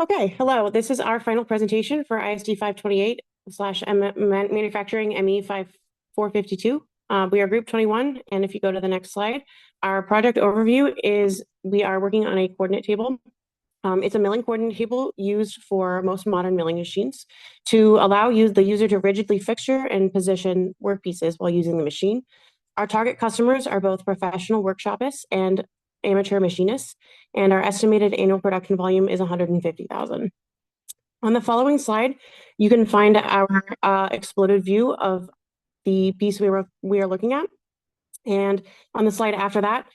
Okay, hello. This is our final presentation for ISD 528 slash manufacturing ME 452. We are group 21, and if you go to the next slide, our project overview is we are working on a coordinate table. It's a milling coordinate table used for most modern milling machines to allow the user to rigidly fixture and position workpieces while using the machine. Our target customers are both professional workshopists and amateur machinists, and our estimated annual production volume is 150,000. On the following slide, you can find our exploded view of the piece we are looking at. And on the slide after that,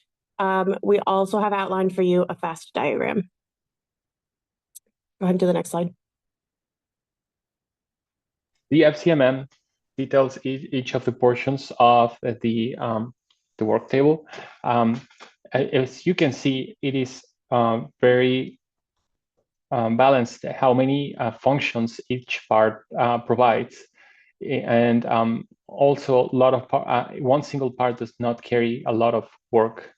we also have outlined for you a fast diagram. Go ahead to the next slide. The FCMM details each of the portions of the work table. As you can see, it is very balanced how many functions each part provides. And also a lot of one single part does not carry a lot of work.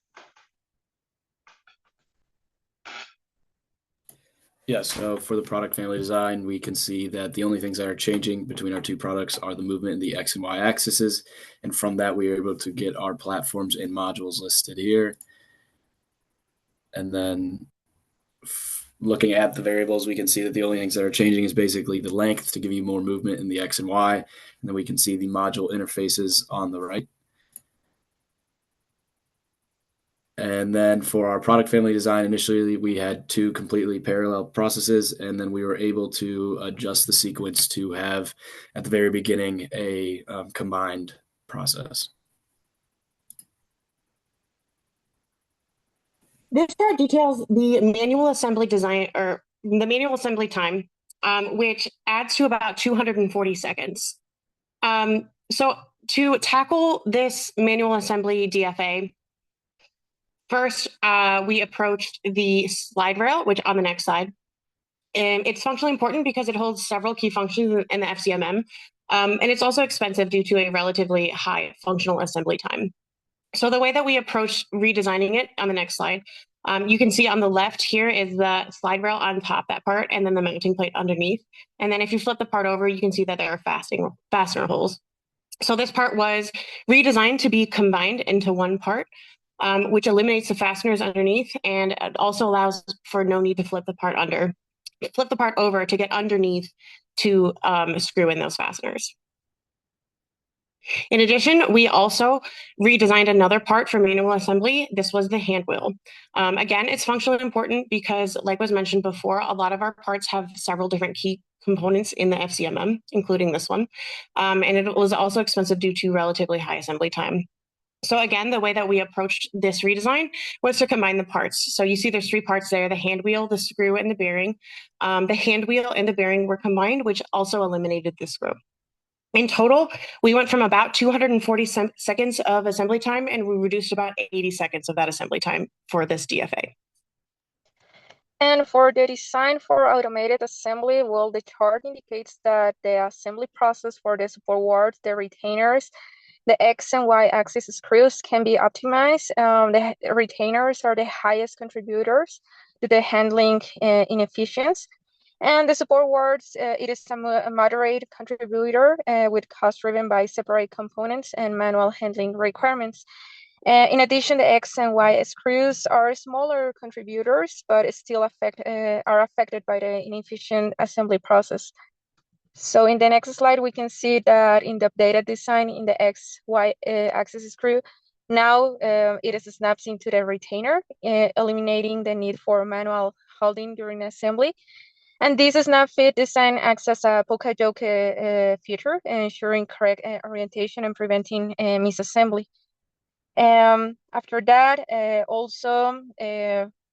Yes, so for the product family design, we can see that the only things that are changing between our two products are the movement in the X and Y axes. And from that, we are able to get our platforms and modules listed here. And then looking at the variables, we can see that the only things that are changing is basically the length to give you more movement in the X and Y. And then we can see the module interfaces on the right. And then for our product family design, initially we had two completely parallel processes, and then we were able to adjust the sequence to have, at the very beginning, a combined process. This chart details the manual assembly design, or the manual assembly time, which adds to about 240 seconds. So to tackle this manual assembly DFA, first, we approached the slide rail, which on the next slide. And it's functionally important because it holds several key functions in the FCMM. And it's also expensive due to a relatively high functional assembly time. So the way that we approach redesigning it on the next slide, you can see on the left here is the slide rail on top, that part, and then the mounting plate underneath. And then if you flip the part over, you can see that there are fastener holes. So this part was redesigned to be combined into one part, which eliminates the fasteners underneath, and it also allows for no need to flip the part over to get underneath to screw in those fasteners. In addition, we also redesigned another part for manual assembly. This was the hand wheel. Again, it's functionally important because, like was mentioned before, a lot of our parts have several different key components in the FCMM, including this one. And it was also expensive due to relatively high assembly time. So again, the way that we approached this redesign was to combine the parts. So you see there's three parts there: the hand wheel, the screw, and the bearing. The hand wheel and the bearing were combined, which also eliminated the screw. In total, we went from about 240 seconds of assembly time, and we reduced about 80 seconds of that assembly time for this DFA. And for the design for automated assembly, well, the chart indicates that the assembly process for the support wards, the retainers, the X and Y axis screws can be optimized. The retainers are the highest contributors to the handling inefficiency. And the support wards, it is a moderate contributor with cost driven by separate components and manual handling requirements. In addition, the X and Y screws are smaller contributors, but still are affected by the inefficient assembly process. So in the next slide, we can see that in the updated design in the XY axis screw, now it snaps into the retainer, eliminating the need for manual holding during assembly. And this snap fit design acts as a poka-yoke feature, ensuring correct orientation and preventing misassembly. After that, also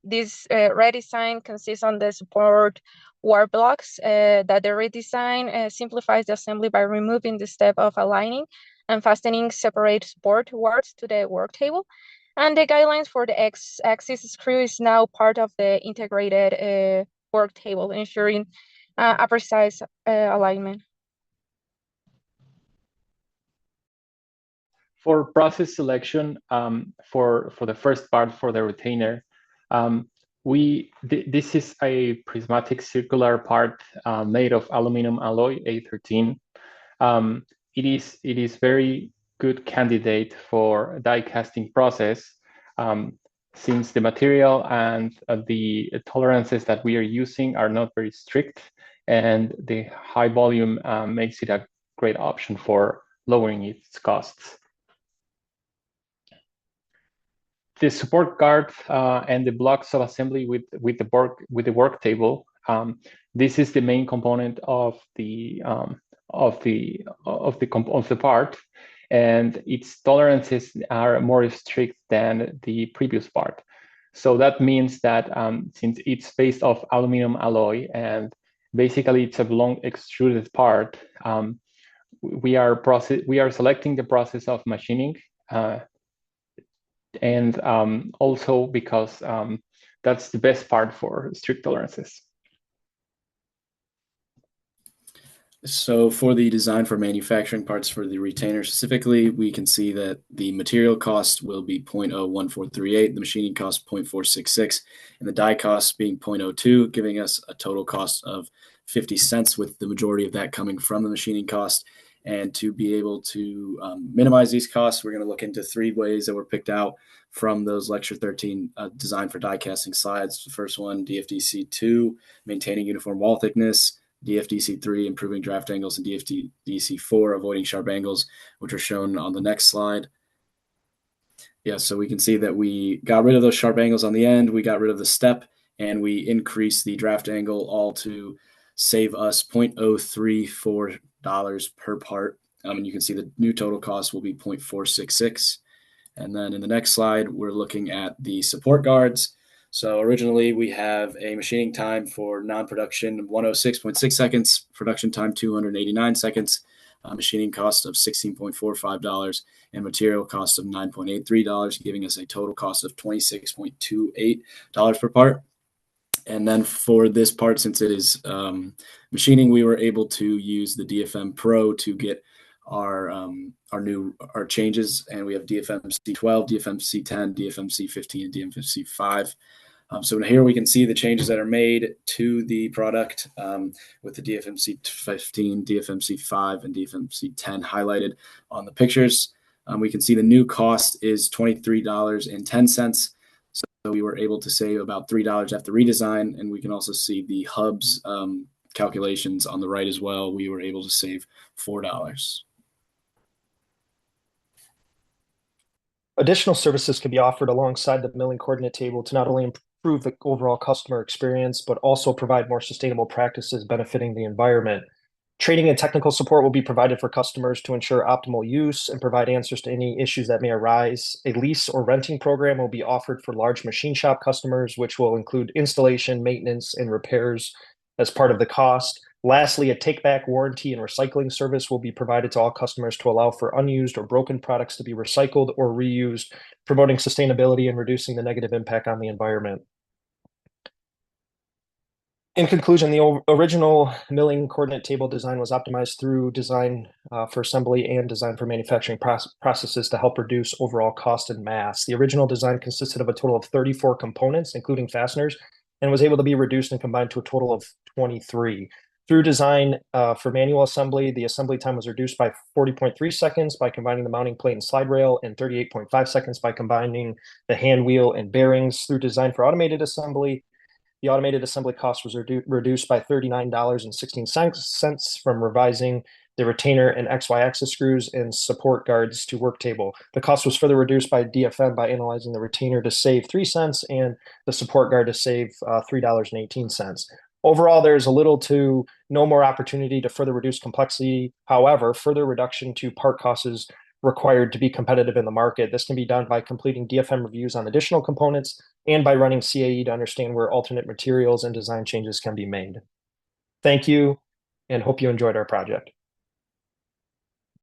this redesign consists on the support ward blocks that the redesign simplifies the assembly by removing the step of aligning and fastening separate support wards to the work table. And the guidelines for the X-axis screw is now part of the integrated work table, ensuring a precise alignment. For process selection, for the first part, for the retainer, This is a prismatic circular part made of aluminum alloy A13. It is very good candidate for die casting process, since the material and the tolerances that we are using are not very strict, and the high volume makes it a great option for lowering its costs. The support guard and the blocks of assembly with the work table. This is the main component of the part, and its tolerances are more strict than the previous part. So that means that since it's based off aluminum alloy and basically it's a long extruded part, we are selecting the process of machining. And also because that's the best part for strict tolerances. So for the design for manufacturing parts for the retainer specifically, we can see that the material cost will be 0.01438, the machining cost 0.466, and the die cost being 0.02, giving us a total cost of 50 cents, with the majority of that coming from the machining cost. And to be able to minimize these costs, we're going to look into 3 ways that were picked out from those Lecture 13 design for die casting slides. The first one, DFDC2, maintaining uniform wall thickness, DFDC3, improving draft angles, and DFDC4, avoiding sharp angles, which are shown on the next slide. Yeah, so we can see that we got rid of those sharp angles on the end, we got rid of the step, and we increased the draft angle, all to save us $0.034 per part. And you can see the new total cost will be 0.466. And then in the next slide, we're looking at the support guards. So originally we have a machining time for non-production 106.6 seconds, production time 289 seconds, machining cost of $16.45, and material cost of $9.83, giving us a total cost of $26.28 per part. And then for this part, since it is machining, we were able to use the DfM Pro to get our changes, and we have DfM C12, DfM C10, DfM C15, and DfM C5. So here we can see the changes that are made to the product with the DfM C15, DfM C5, and DfM C10 highlighted on the pictures. We can see the new cost is $23.10. So we were able to save about $3 after redesign, and we can also see the hubs calculations on the right as well. We were able to save $4. Additional services can be offered alongside the milling coordinate table to not only improve the overall customer experience, but also provide more sustainable practices benefiting the environment. Training and technical support will be provided for customers to ensure optimal use and provide answers to any issues that may arise. A lease or renting program will be offered for large machine shop customers, which will include installation, maintenance, and repairs as part of the cost. Lastly, a take-back warranty and recycling service will be provided to all customers to allow for unused or broken products to be recycled or reused, promoting sustainability and reducing the negative impact on the environment. In conclusion, the original milling coordinate table design was optimized through design for assembly and design for manufacturing processes to help reduce overall cost and mass. The original design consisted of a total of 34 components, including fasteners, and was able to be reduced and combined to a total of 23. Through design for manual assembly, the assembly time was reduced by 40.3 seconds by combining the mounting plate and slide rail, and 38.5 seconds by combining the hand wheel and bearings. Through design for automated assembly, the automated assembly cost was reduced by $39.16 from revising the retainer and XY axis screws and support guards to work table. The cost was further reduced by DfM by analyzing the retainer to save 3 cents and the support guard to save $3.18. Overall, there's a little to no more opportunity to further reduce complexity. However, further reduction to part costs is required to be competitive in the market. This can be done by completing DfM reviews on additional components and by running CAE to understand where alternate materials and design changes can be made. Thank you, and hope you enjoyed our project.